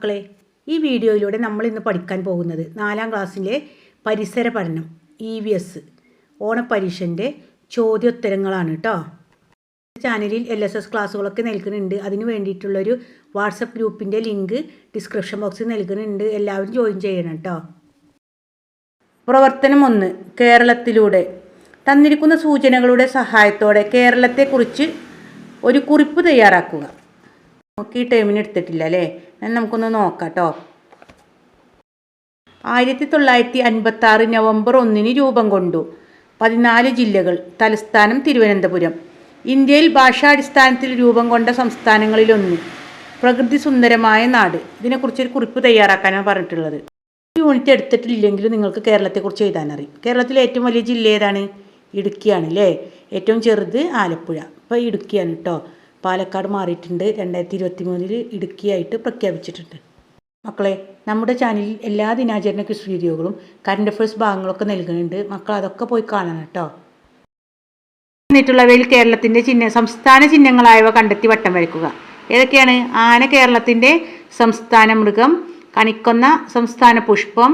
മക്കളെ, ഈ വീഡിയോയിലൂടെ നമ്മൾ ഇന്ന് പഠിക്കാൻ പോകുന്നത് 4ാം ക്ലാസ്സിലെ പരിസര പഠനം EVS ഓണപ്പരീക്ഷൻ്റെ ചോദ്യോത്തരങ്ങളാണ് കേട്ടോ. ചാനലിൽ LSS ക്ലാസ്സുകളൊക്കെ നൽകുന്നുണ്ട്. അതിന് വേണ്ടിയിട്ടുള്ളൊരു വാട്സപ്പ് ഗ്രൂപ്പിൻ്റെ ലിങ്ക് ഡിസ്ക്രിപ്ഷൻ ബോക്സിൽ നൽകുന്നുണ്ട്. എല്ലാവരും ജോയിൻ ചെയ്യണം കേട്ടോ. പ്രവർത്തനം 1. കേരളത്തിലൂടെ. തന്നിരിക്കുന്ന സൂചനകളുടെ സഹായത്തോടെ കേരളത്തെക്കുറിച്ച് ഒരു കുറിപ്പ് തയ്യാറാക്കുക. നമുക്ക് ഈ ടൈമിന് എടുത്തിട്ടില്ല അല്ലേ? നമുക്കൊന്ന് നോക്കാം കേട്ടോ. 1956 നവംബർ 1 രൂപം കൊണ്ടു. 14 ജില്ലകൾ. തലസ്ഥാനം തിരുവനന്തപുരം. ഇന്ത്യയിൽ ഭാഷാടിസ്ഥാനത്തിൽ രൂപം കൊണ്ട സംസ്ഥാനങ്ങളിലൊന്ന്. പ്രകൃതി സുന്ദരമായ നാട്. ഇതിനെക്കുറിച്ചൊരു കുറിപ്പ് തയ്യാറാക്കാനാണ് പറഞ്ഞിട്ടുള്ളത്. ഈ യൂണിറ്റ് എടുത്തിട്ടില്ലെങ്കിലും നിങ്ങൾക്ക് കേരളത്തെക്കുറിച്ച് എഴുതാനറിയും. കേരളത്തിലെ ഏറ്റവും വലിയ ജില്ല ഏതാണ്? ഇടുക്കിയാണ് അല്ലേ? ഏറ്റവും ചെറുത് ആലപ്പുഴ. ഇപ്പോൾ ഇടുക്കിയാണ് കേട്ടോ. പാലക്കാട് മാറിയിട്ടുണ്ട്. 2023 ഇടുക്കിയായിട്ട് പ്രഖ്യാപിച്ചിട്ടുണ്ട്. മക്കളെ, നമ്മുടെ ചാനലിൽ എല്ലാ ദിനാചരണ ക്വിസ് വീഡിയോകളും കറണ്ട് അഫയേഴ്സ് ഭാഗങ്ങളൊക്കെ നൽകുന്നുണ്ട്. മക്കൾ അതൊക്കെ പോയി കാണണം കേട്ടോ. എന്നിട്ടുള്ളവയിൽ കേരളത്തിൻ്റെ സംസ്ഥാന ചിഹ്നങ്ങളായവ കണ്ടെത്തി വട്ടം വരയ്ക്കുക. ഏതൊക്കെയാണ്? ആന കേരളത്തിൻ്റെ സംസ്ഥാന മൃഗം, കണിക്കൊന്ന സംസ്ഥാന പുഷ്പം,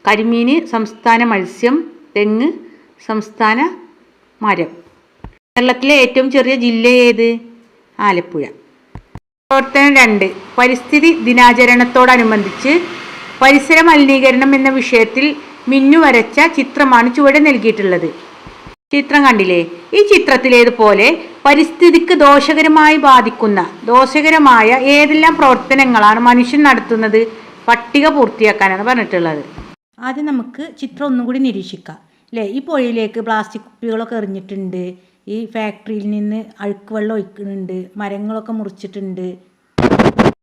കരിമീൻ സംസ്ഥാന മത്സ്യം, തെങ്ങ് സംസ്ഥാന മരം. കേരളത്തിലെ ഏറ്റവും ചെറിയ ജില്ല ഏത്? ആലപ്പുഴ. പ്രവർത്തനം 2. പരിസ്ഥിതി ദിനാചരണത്തോടനുബന്ധിച്ച് പരിസര മലിനീകരണം എന്ന വിഷയത്തിൽ മിന്നു വരച്ച ചിത്രമാണ് ചുവടെ നൽകിയിട്ടുള്ളത്. ചിത്രം കണ്ടില്ലേ? ഈ ചിത്രത്തിലേതുപോലെ പരിസ്ഥിതിക്ക് ദോഷകരമായ ഏതെല്ലാം പ്രവർത്തനങ്ങളാണ് മനുഷ്യൻ നടത്തുന്നത്? പട്ടിക പൂർത്തിയാക്കാനാണ് പറഞ്ഞിട്ടുള്ളത്. ആദ്യം നമുക്ക് ചിത്രം ഒന്നും കൂടി നിരീക്ഷിക്കാം അല്ലേ? ഈ പുഴയിലേക്ക് പ്ലാസ്റ്റിക് കുപ്പികളൊക്കെ എറിഞ്ഞിട്ടുണ്ട്. ഈ ഫാക്ടറിയിൽ നിന്ന് അഴുക്ക് വെള്ളം ഒഴിക്കുന്നുണ്ട്. മരങ്ങളൊക്കെ മുറിച്ചിട്ടുണ്ട്.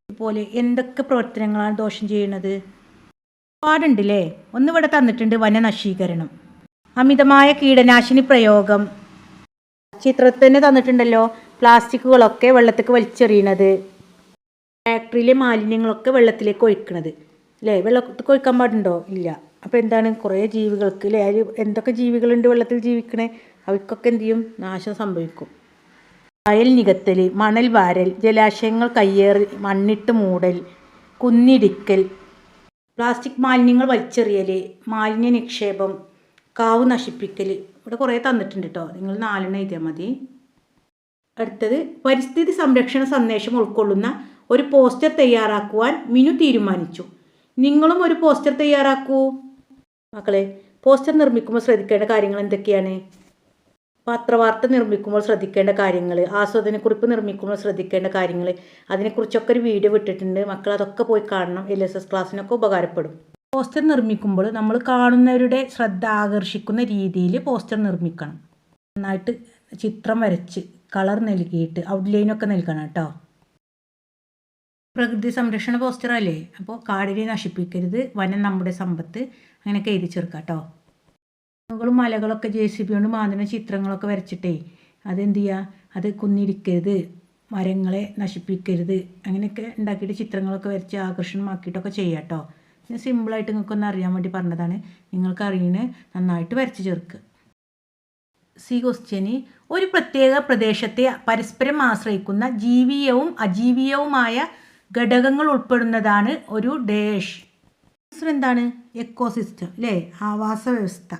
ഇതുപോലെ എന്തൊക്കെ പ്രവർത്തനങ്ങളാണ് ദോഷം ചെയ്യുന്നത്? ഒരുപാടുണ്ടല്ലേ. ഒന്നിവിടെ തന്നിട്ടുണ്ട്, വനനശീകരണം, അമിതമായ കീടനാശിനി പ്രയോഗം. ചിത്രത്തിൽ തന്നെ തന്നിട്ടുണ്ടല്ലോ, പ്ലാസ്റ്റിക്കുകളൊക്കെ വെള്ളത്തേക്ക് വലിച്ചെറിയണത്, ഫാക്ടറിയിലെ മാലിന്യങ്ങളൊക്കെ വെള്ളത്തിലേക്ക് ഒഴിക്കണത് അല്ലേ? വെള്ളത്തേക്ക് ഒഴിക്കാൻ പാടുണ്ടോ? ഇല്ല. അപ്പോൾ എന്താണ്? കുറേ ജീവികൾക്ക് അല്ലേ? അതിൽ എന്തൊക്കെ ജീവികളുണ്ട് വെള്ളത്തിൽ ജീവിക്കണേ? അവർക്കൊക്കെ എന്ത് ചെയ്യും? നാശം സംഭവിക്കും. വയൽ നികത്തൽ, മണൽ വാരൽ, ജലാശയങ്ങൾ കയ്യേറി മണ്ണിട്ട് മൂടൽ, കുന്നിടിക്കൽ, പ്ലാസ്റ്റിക് മാലിന്യങ്ങൾ വലിച്ചെറിയൽ, മാലിന്യ നിക്ഷേപം, കാവ് നശിപ്പിക്കൽ. ഇവിടെ കുറേ തന്നിട്ടുണ്ട് കേട്ടോ. നിങ്ങൾ 4 എഴുതിയാൽ മതി. അടുത്തത്, പരിസ്ഥിതി സംരക്ഷണ സന്ദേശം ഉൾക്കൊള്ളുന്ന ഒരു പോസ്റ്റർ തയ്യാറാക്കുവാൻ മിനു തീരുമാനിച്ചു. നിങ്ങളും ഒരു പോസ്റ്റർ തയ്യാറാക്കൂ. മക്കളെ, പോസ്റ്റർ നിർമ്മിക്കുമ്പോൾ ശ്രദ്ധിക്കേണ്ട കാര്യങ്ങൾ എന്തൊക്കെയാണ്? പത്രവാർത്ത നിർമ്മിക്കുമ്പോൾ ശ്രദ്ധിക്കേണ്ട കാര്യങ്ങൾ, ആസ്വാദനക്കുറിപ്പ് നിർമ്മിക്കുമ്പോൾ ശ്രദ്ധിക്കേണ്ട കാര്യങ്ങൾ, അതിനെക്കുറിച്ചൊക്കെ ഒരു വീഡിയോ വിട്ടിട്ടുണ്ട്. മക്കൾ അതൊക്കെ പോയി കാണണം. LSS ക്ലാസ്സിനൊക്കെ ഉപകാരപ്പെടും. പോസ്റ്റർ നിർമ്മിക്കുമ്പോൾ നമ്മൾ കാണുന്നവരുടെ ശ്രദ്ധ ആകർഷിക്കുന്ന രീതിയിൽ പോസ്റ്റർ നിർമ്മിക്കണം. നന്നായിട്ട് ചിത്രം വരച്ച് കളർ നൽകിയിട്ട് ഔട്ട്ലൈനൊക്കെ നൽകണം കേട്ടോ. പ്രകൃതി സംരക്ഷണ പോസ്റ്റർ അല്ലേ? അപ്പോൾ കാടിനെ നശിപ്പിക്കരുത്, വനം നമ്മുടെ സമ്പത്ത്, അങ്ങനെയൊക്കെ എഴുതി ചേർക്കാം കേട്ടോ. മലകളൊക്കെ JCB കൊണ്ട് മാന്തുന്ന ചിത്രങ്ങളൊക്കെ വരച്ചിട്ടേ അതെന്ത് ചെയ്യുക? അത് കുന്നിടിക്കരുത്, മരങ്ങളെ നശിപ്പിക്കരുത്, അങ്ങനെയൊക്കെ ഉണ്ടാക്കിയിട്ട് ചിത്രങ്ങളൊക്കെ വരച്ച് ആകർഷണമാക്കിയിട്ടൊക്കെ ചെയ്യാം കേട്ടോ. പിന്നെ സിമ്പിളായിട്ട് നിങ്ങൾക്കൊന്ന് അറിയാൻ വേണ്ടി പറഞ്ഞതാണ്. നിങ്ങൾക്ക് അറിയുന്നത് നന്നായിട്ട് വരച്ച് ചേർക്കുക. ക്വസ്റ്റ്യന്, ഒരു പ്രത്യേക പ്രദേശത്തെ പരസ്പരം ആശ്രയിക്കുന്ന ജീവിയവും അജീവിയവുമായ ഘടകങ്ങൾ ഉൾപ്പെടുന്നതാണ് ഒരു ഡേഷ്. എന്താണ്? എക്കോസിസ്റ്റം അല്ലേ? ആവാസ വ്യവസ്ഥ.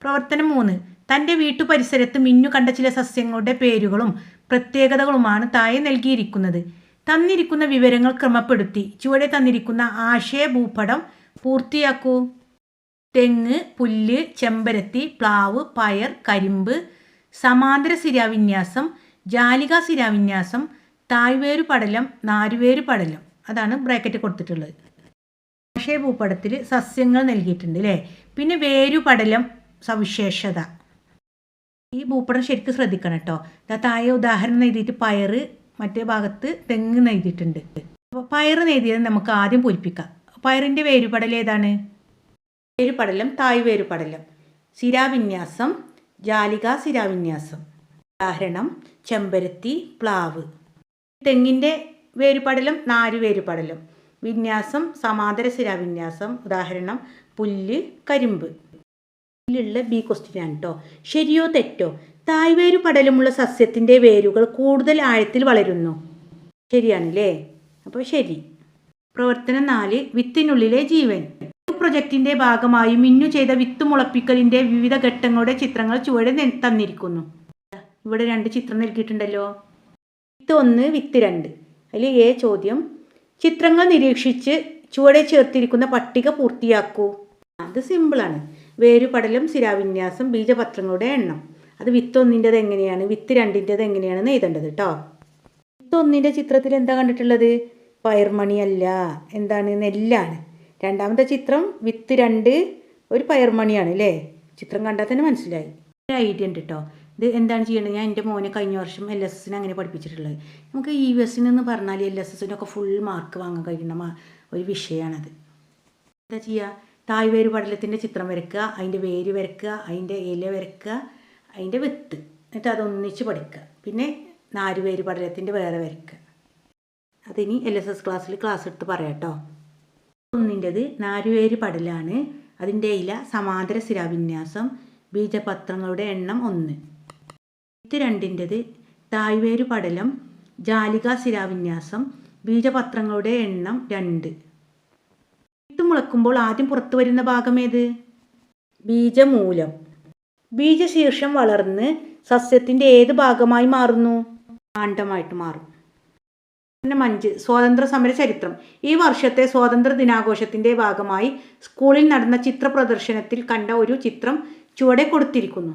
പ്രവർത്തനം 3. തൻ്റെ വീട്ടുപരിസരത്ത് മിന്നു കണ്ട ചില സസ്യങ്ങളുടെ പേരുകളും പ്രത്യേകതകളുമാണ് താഴെ നൽകിയിരിക്കുന്നത്. തന്നിരിക്കുന്ന വിവരങ്ങൾ ക്രമപ്പെടുത്തി ചുവടെ തന്നിരിക്കുന്ന ആശയ ഭൂപടം പൂർത്തിയാക്കൂ. തെങ്ങ്, പുല്ല്, ചെമ്പരത്തി, പ്ലാവ്, പയർ, കരിമ്പ്, സമാന്തര ശിരാവിന്യാസം, ജാലിക ശിരാവിന്യാസം, തായ്വേരു പടലം, നാരുവേരു പടലം. അതാണ് ബ്രാക്കറ്റ് കൊടുത്തിട്ടുള്ളത്. ആശയ ഭൂപടത്തിൽ സസ്യങ്ങൾ നൽകിയിട്ടുണ്ട് അല്ലേ? പിന്നെ വേരുപടലം സവിശേഷത. ഈ ഭൂപടം ശരിക്കും ശ്രദ്ധിക്കണം കേട്ടോ. താഴെ ഉദാഹരണം എഴുതിയിട്ട് പയർ, മറ്റേ ഭാഗത്ത് തെങ്ങ് നെയ്തിട്ടുണ്ട്. അപ്പോൾ പയർ നെയ്തിയത് നമുക്ക് ആദ്യം പൂരിപ്പിക്കാം. പയറിൻ്റെ വേരുപടലം ഏതാണ്? വേരുപടലം തായ്വേരുപടലം. ശിരാവിന്യാസം ജാലിക ശിരാവിന്യാസം. ഉദാഹരണം ചെമ്പരത്തി, പ്ലാവ്. തെങ്ങിൻ്റെ വേരുപടലം നാരുവേരുപടലം. വിന്യാസം സമാന്തര ശിരാവിന്യാസം. ഉദാഹരണം പുല്ല്, കരിമ്പ്. ഇതിലുള്ള B ക്വസ്റ്റ്യൻ ആണ് കേട്ടോ. ശരിയോ തെറ്റോ? തായ്വേരു പടലമുള്ള സസ്യത്തിൻ്റെ വേരുകൾ കൂടുതൽ ആഴത്തിൽ വളരുന്നു. ശരിയാണല്ലേ? അപ്പോൾ ശരി. പ്രവർത്തനം 4 വിത്തിനുള്ളിലെ ജീവൻ. പ്രൊജക്റ്റിന്റെ ഭാഗമായി മിന്നു ചെയ്ത വിത്ത് മുളപ്പിക്കലിന്റെ വിവിധ ഘട്ടങ്ങളുടെ ചിത്രങ്ങൾ ചുവടെ തന്നിരിക്കുന്നു. ഇവിടെ 2 ചിത്രം നൽകിയിട്ടുണ്ടല്ലോ. വിത്ത് 1, വിത്ത് 2. അതിൽ എ ചോദ്യം, ചിത്രങ്ങൾ നിരീക്ഷിച്ച് ചുവടെ ചേർത്തിരിക്കുന്ന പട്ടിക പൂർത്തിയാക്കൂ. അത് സിമ്പിളാണ്. വേരുപടലം, ശിരാവിന്യാസം, ബീജപത്രങ്ങളുടെ എണ്ണം. അത് വിത്ത് 1ൻ്റെത് എങ്ങനെയാണ്, വിത്ത് 2ൻ്റെത് എങ്ങനെയാണെന്ന് എഴുതേണ്ടത് കേട്ടോ. വിത്ത് 1ൻ്റെ ചിത്രത്തിൽ എന്താ കണ്ടിട്ടുള്ളത്? പയർമണിയല്ല, എന്താണ്? നെല്ലാണ്. രണ്ടാമത്തെ ചിത്രം വിത്ത് 2 ഒരു പയർമണിയാണ് അല്ലേ? ചിത്രം കണ്ടാൽ തന്നെ മനസ്സിലായി. ഒരു ഐഡിയ ഉണ്ട് കേട്ടോ. ഇത് എന്താണ് ചെയ്യേണ്ടത്? ഞാൻ എൻ്റെ മോനെ കഴിഞ്ഞ വർഷം LSSന് അങ്ങനെ പഠിപ്പിച്ചിട്ടുള്ളത്. നമുക്ക് EVS എന്ന് പറഞ്ഞാൽ LSSനൊക്കെ ഫുൾ മാർക്ക് വാങ്ങാൻ കഴിയുന്ന ഒരു വിഷയമാണത്. എന്താ ചെയ്യുക? തായ്വേര് പടലത്തിൻ്റെ ചിത്രം വരയ്ക്കുക, അതിൻ്റെ വേര് വരയ്ക്കുക, അതിൻ്റെ ഇല വരയ്ക്കുക, അതിൻ്റെ വിത്ത്, എന്നിട്ട് അതൊന്നിച്ച് പഠിക്കുക. പിന്നെ നാരുവേര് പടലത്തിൻ്റെ വേറെ വരയ്ക്കുക. അതിനി LSS ക്ലാസ് എടുത്ത് പറയാം കേട്ടോ. 1ൻ്റെത് നാരുവേര് പടലാണ്, അതിൻ്റെ ഇല സമാന്തര ശിരാവിന്യാസം, ബീജപത്രങ്ങളുടെ എണ്ണം 1. വിത്ത് 2ൻ്റെത് തായ്വേര് പടലം, ജാലികാ ശിരാവിന്യാസം, ബീജപത്രങ്ങളുടെ എണ്ണം 2. വിത്ത് മുളക്കുമ്പോൾ ആദ്യം പുറത്തു വരുന്ന ഭാഗം ഏത്? ബീജമൂലം. ബീജശീർഷം വളർന്ന് സസ്യത്തിൻ്റെ ഏത് ഭാഗമായി മാറുന്നു? കാണ്ഡമായിട്ട് മാറും. 5 സ്വാതന്ത്ര്യ സമര ചരിത്രം. ഈ വർഷത്തെ സ്വാതന്ത്ര്യ ദിനാഘോഷത്തിൻ്റെ ഭാഗമായി സ്കൂളിൽ നടന്ന ചിത്ര പ്രദർശനത്തിൽ കണ്ട ഒരു ചിത്രം ചുവടെ കൊടുത്തിരിക്കുന്നു.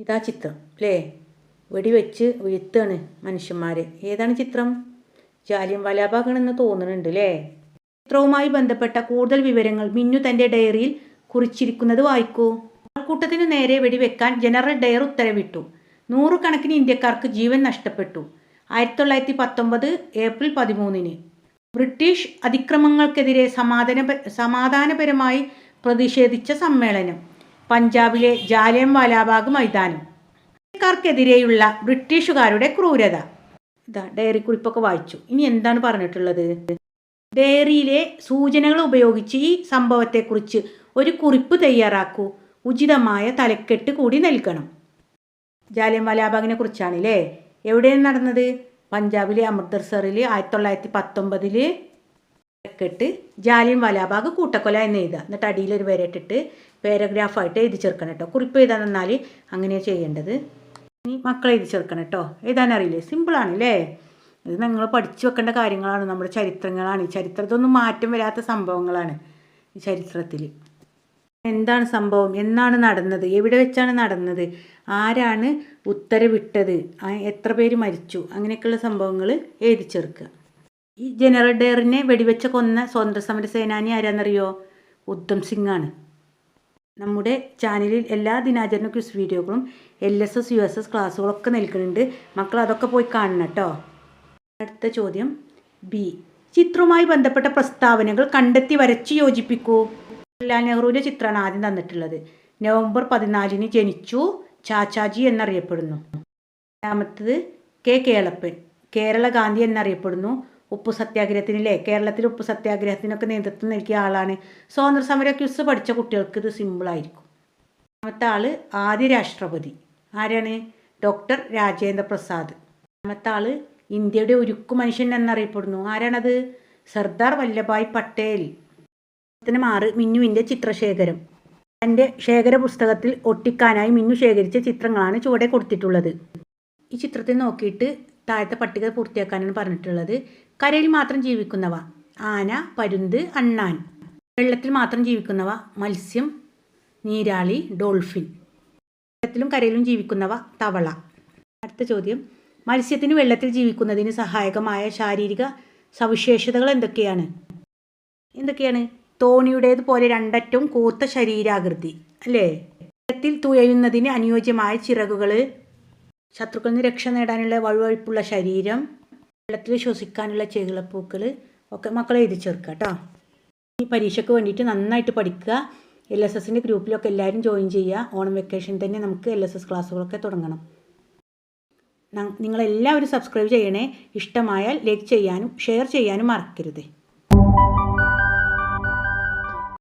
ഇതാ ചിത്രം അല്ലേ? വെടിവെച്ച് വീഴ്ത്താണ് മനുഷ്യന്മാരെ. ഏതാണ് ചിത്രം? ജാലിയൻവാലാബാഗാണെന്ന് തോന്നുന്നുണ്ട് അല്ലേ? ചിത്രവുമായി ബന്ധപ്പെട്ട കൂടുതൽ വിവരങ്ങൾ മിന്നു തൻ്റെ ഡയറിയിൽ കുറിച്ചിരിക്കുന്നത് വായിക്കൂ. ആൾക്കൂട്ടത്തിന് നേരെ വെടിവെക്കാൻ ജനറൽ ഡയർ ഉത്തരവിട്ടു. 100 കണക്കിന് ഇന്ത്യക്കാർക്ക് ജീവൻ നഷ്ടപ്പെട്ടു. 1919 ഏപ്രിൽ 13 ബ്രിട്ടീഷ് അതിക്രമങ്ങൾക്കെതിരെ സമാധാനപരമായി പ്രതിഷേധിച്ച സമ്മേളനം. പഞ്ചാബിലെ ജാലിയൻവാലാബാഗ് മൈതാനം. ഇന്ത്യക്കാർക്കെതിരെയുള്ള ബ്രിട്ടീഷുകാരുടെ ക്രൂരത. ഇതാ ഡയറി കുറിപ്പൊക്കെ വായിച്ചു. ഇനി എന്താണ് പറഞ്ഞിട്ടുള്ളത്? ഡയറിയിലെ സൂചനകൾ ഉപയോഗിച്ച് ഈ സംഭവത്തെക്കുറിച്ച് ഒരു കുറിപ്പ് തയ്യാറാക്കൂ. ഉചിതമായ തലക്കെട്ട് കൂടി നൽകണം. ജാലിയൻവാലാബാഗിനെ കുറിച്ചാണല്ലേ? എവിടെയാണ് നടന്നത്? പഞ്ചാബിലെ അമൃത്സറിൽ 1919 തലക്കെട്ട് ജാലിയൻവാലാബാഗ് കൂട്ടക്കൊല എന്ന് എഴുതുക. എന്നിട്ട് അടിയിൽ ഒരു വരയിട്ടിട്ട് പാരഗ്രാഫായിട്ട് എഴുതി ചേർക്കണം കേട്ടോ. കുറിപ്പ് എഴുതാൻ തന്നാൽ അങ്ങനെയാണ് ചെയ്യേണ്ടത്. ഇനി മക്കളെ എഴുതി ചേർക്കണം കേട്ടോ. എഴുതാനറിയില്ലേ? സിമ്പിളാണല്ലേ? ഇത് നിങ്ങൾ പഠിച്ചു വെക്കേണ്ട കാര്യങ്ങളാണ്. നമ്മുടെ ചരിത്രങ്ങളാണ്. ഈ ചരിത്രത്തൊന്നും മാറ്റം വരാത്ത സംഭവങ്ങളാണ് ഈ ചരിത്രത്തിൽ. എന്താണ് സംഭവം? എന്നാണ് നടന്നത്? എവിടെ വെച്ചാണ് നടന്നത്? ആരാണ് ഉത്തരവിട്ടത്? എത്ര പേര് മരിച്ചു? അങ്ങനെയൊക്കെയുള്ള സംഭവങ്ങൾ എഴുതി ചേർക്കുക. ഈ ജനറൽ ഡയറിനെ വെടിവെച്ച കൊന്ന സ്വാതന്ത്ര്യ സമര സേനാനി ആരാന്നറിയോ? ഉദ്ധം സിംഗ് ആണ്. നമ്മുടെ ചാനലിൽ എല്ലാ ദിനാചരണ ക്വിസ് വീഡിയോകളും LSS USS ക്ലാസ്സുകളൊക്കെ നൽകുന്നുണ്ട്. മക്കൾ അതൊക്കെ പോയി കാണണം കേട്ടോ. അടുത്ത ചോദ്യം ബി. ചിത്രവുമായി ബന്ധപ്പെട്ട പ്രസ്താവനകൾ കണ്ടെത്തി വരച്ച് യോജിപ്പിക്കൂ. ജവഹർലാൽ നെഹ്റുവിൻ്റെ ചിത്രമാണ് ആദ്യം തന്നിട്ടുള്ളത്. നവംബർ 14 ജനിച്ചു, ചാച്ചാജി എന്നറിയപ്പെടുന്നു. രണ്ടാമത്തത് K. കേളപ്പൻ, കേരള ഗാന്ധി എന്നറിയപ്പെടുന്നു. ഉപ്പു സത്യാഗ്രഹത്തിനില്ലേ? കേരളത്തിൽ ഉപ്പു സത്യാഗ്രഹത്തിനൊക്കെ നേതൃത്വം നൽകിയ ആളാണ്. സ്വാതന്ത്ര്യ സമര ക്വിസ് പഠിച്ച കുട്ടികൾക്ക് ഇത് സിമ്പിളായിരിക്കും. രണ്ടാമത്തെ ആൾ ആദ്യ രാഷ്ട്രപതി ആരാണ്? ഡോക്ടർ രാജേന്ദ്ര പ്രസാദ്. രണ്ടാമത്തെ ആൾ ഇന്ത്യയുടെ ഉരുക്കു മനുഷ്യൻ എന്നറിയപ്പെടുന്നു. ആരാണത്? സർദാർ വല്ലഭായ് പട്ടേൽ. 6 മിന്നുവിൻ്റെ ചിത്രശേഖരം. തൻ്റെ ശേഖര പുസ്തകത്തിൽ ഒട്ടിക്കാനായി മിന്നു ശേഖരിച്ച ചിത്രങ്ങളാണ് ചുവടെ കൊടുത്തിട്ടുള്ളത്. ഈ ചിത്രത്തിൽ നോക്കിയിട്ട് താഴത്തെ പട്ടിക പൂർത്തിയാക്കാനാണ് പറഞ്ഞിട്ടുള്ളത്. കരയിൽ മാത്രം ജീവിക്കുന്നവ ആന, പരുന്ത്, അണ്ണാൻ. വെള്ളത്തിൽ മാത്രം ജീവിക്കുന്നവ മത്സ്യം, നീരാളി, ഡോൾഫിൻ. വെള്ളത്തിലും കരയിലും ജീവിക്കുന്നവ തവള. അടുത്ത ചോദ്യം, മത്സ്യത്തിന് വെള്ളത്തിൽ ജീവിക്കുന്നതിന് സഹായകമായ ശാരീരിക സവിശേഷതകൾ എന്തൊക്കെയാണ്? തോണിയുടേതുപോലെ രണ്ടറ്റവും കൂർത്ത ശരീരാകൃതി അല്ലേ? വെള്ളത്തിൽ തുഴയുന്നതിന് അനുയോജ്യമായ ചിറകുകൾ, ശത്രുക്കളിൽ നിന്ന് രക്ഷ നേടാനുള്ള വഴുവഴുപ്പുള്ള ശരീരം, വെള്ളത്തിൽ ശ്വസിക്കാനുള്ള ചെകിളപ്പൂക്കൾ ഒക്കെ മക്കളെ എഴുതി ചേർക്കുക കേട്ടോ. ഈ പരീക്ഷയ്ക്ക് വേണ്ടിയിട്ട് നന്നായിട്ട് പഠിക്കുക. LSSൻ്റെ ഗ്രൂപ്പിലൊക്കെ എല്ലാവരും ജോയിൻ ചെയ്യുക. ഓണം വെക്കേഷൻ തന്നെ നമുക്ക് LSS ക്ലാസ്സുകളൊക്കെ തുടങ്ങണം. നിങ്ങളെല്ലാവരും സബ്സ്ക്രൈബ് ചെയ്യണേ. ഇഷ്ടമായാൽ ലൈക്ക് ചെയ്യാനും ഷെയർ ചെയ്യാനും മറക്കരുത്.